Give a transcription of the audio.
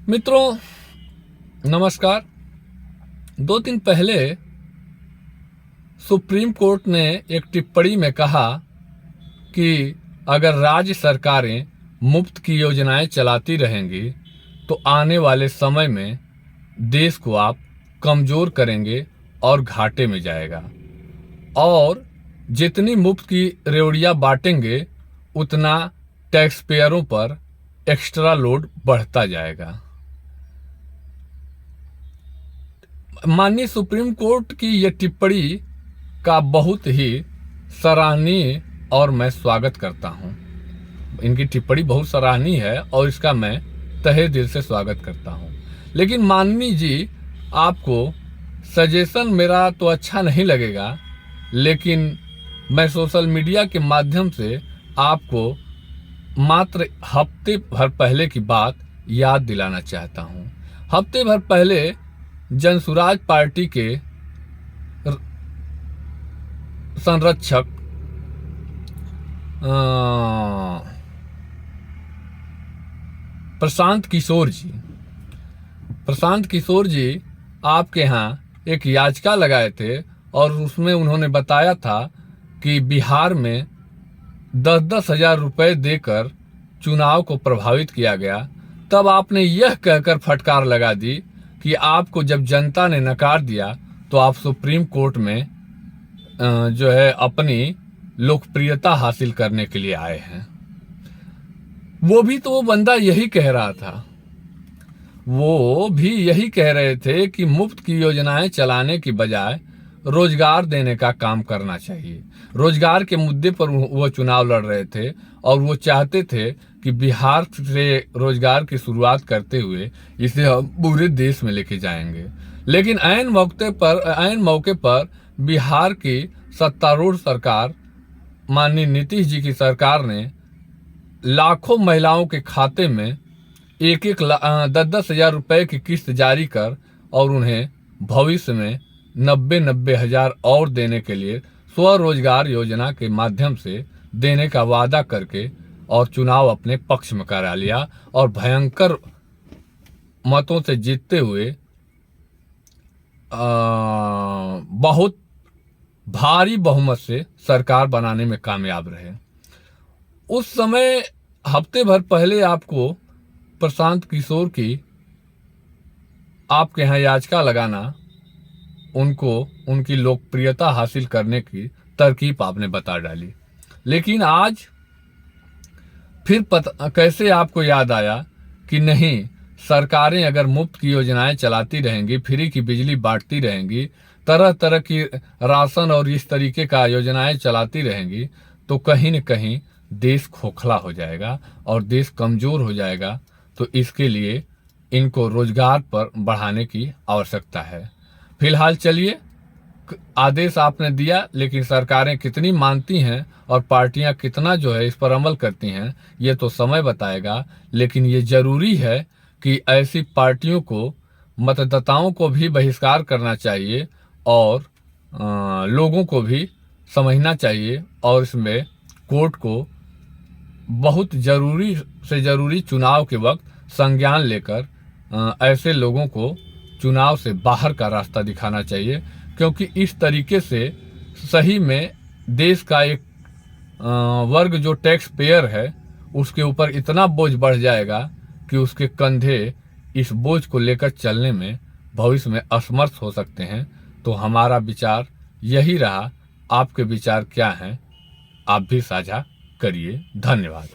मित्रों नमस्कार। 2 दिन पहले सुप्रीम कोर्ट ने एक टिप्पणी में कहा कि अगर राज्य सरकारें मुफ्त की योजनाएं चलाती रहेंगी तो आने वाले समय में देश को आप कमज़ोर करेंगे और घाटे में जाएगा, और जितनी मुफ्त की रेवड़ियाँ बांटेंगे उतना टैक्स पेयरों पर एक्स्ट्रा लोड बढ़ता जाएगा। माननीय सुप्रीम कोर्ट की यह टिप्पणी का बहुत ही सराहनीय और मैं स्वागत करता हूं। इनकी टिप्पणी बहुत सराहनीय है और इसका मैं तहे दिल से स्वागत करता हूं। लेकिन माननीय जी, आपको सजेशन मेरा तो अच्छा नहीं लगेगा, लेकिन मैं सोशल मीडिया के माध्यम से आपको मात्र हफ्ते भर पहले की बात याद दिलाना चाहता हूं। हफ्ते भर पहले जनसुराज पार्टी के संरक्षक प्रशांत किशोर जी आपके यहाँ एक याचिका लगाए थे और उसमें उन्होंने बताया था कि बिहार में 10-10 हजार रुपए देकर चुनाव को प्रभावित किया गया। तब आपने यह कहकर फटकार लगा दी कि आपको जब जनता ने नकार दिया तो आप सुप्रीम कोर्ट में जो है अपनी लोकप्रियता हासिल करने के लिए आए हैं। वो भी तो वो बंदा यही कह रहा था, वो भी यही कह रहे थे कि मुफ्त की योजनाएं चलाने की बजाय रोजगार देने का काम करना चाहिए। रोजगार के मुद्दे पर वो चुनाव लड़ रहे थे और वो चाहते थे कि बिहार से रोजगार की शुरुआत करते हुए इसे हम पूरे देश में लेके जाएंगे। लेकिन ऐन मौके पर बिहार की सत्तारूढ़ सरकार, माननीय नीतीश जी की सरकार ने लाखों महिलाओं के खाते में 10-10 हजार रुपए की किस्त जारी कर और उन्हें भविष्य में 90 हजार और देने के लिए स्वरोजगार योजना के माध्यम से देने का वादा करके और चुनाव अपने पक्ष में करा लिया और भयंकर मतों से जीतते हुए बहुत भारी बहुमत से सरकार बनाने में कामयाब रहे। उस समय हफ्ते भर पहले आपको प्रशांत किशोर की आपके यहाँ याचिका लगाना, उनको उनकी लोकप्रियता हासिल करने की तरकीब आपने बता डाली। लेकिन आज फिर कैसे आपको याद आया कि नहीं, सरकारें अगर मुफ्त की योजनाएं चलाती रहेंगी, फ्री की बिजली बांटती रहेंगी, तरह तरह की राशन और इस तरीके का योजनाएं चलाती रहेंगी तो कहीं न कहीं देश खोखला हो जाएगा और देश कमजोर हो जाएगा। तो इसके लिए इनको रोजगार पर बढ़ाने की आवश्यकता है। फिलहाल चलिए, आदेश आपने दिया, लेकिन सरकारें कितनी मानती हैं और पार्टियां कितना जो है इस पर अमल करती हैं ये तो समय बताएगा। लेकिन ये जरूरी है कि ऐसी पार्टियों को, मतदाताओं को भी बहिष्कार करना चाहिए और लोगों को भी समझना चाहिए और इसमें कोर्ट को बहुत जरूरी से जरूरी चुनाव के वक्त संज्ञान लेकर ऐसे लोगों को चुनाव से बाहर का रास्ता दिखाना चाहिए, क्योंकि इस तरीके से सही में देश का एक वर्ग जो टैक्स पेयर है उसके ऊपर इतना बोझ बढ़ जाएगा कि उसके कंधे इस बोझ को लेकर चलने में भविष्य में असमर्थ हो सकते हैं। तो हमारा विचार यही रहा। आपके विचार क्या हैं, आप भी साझा करिए। धन्यवाद।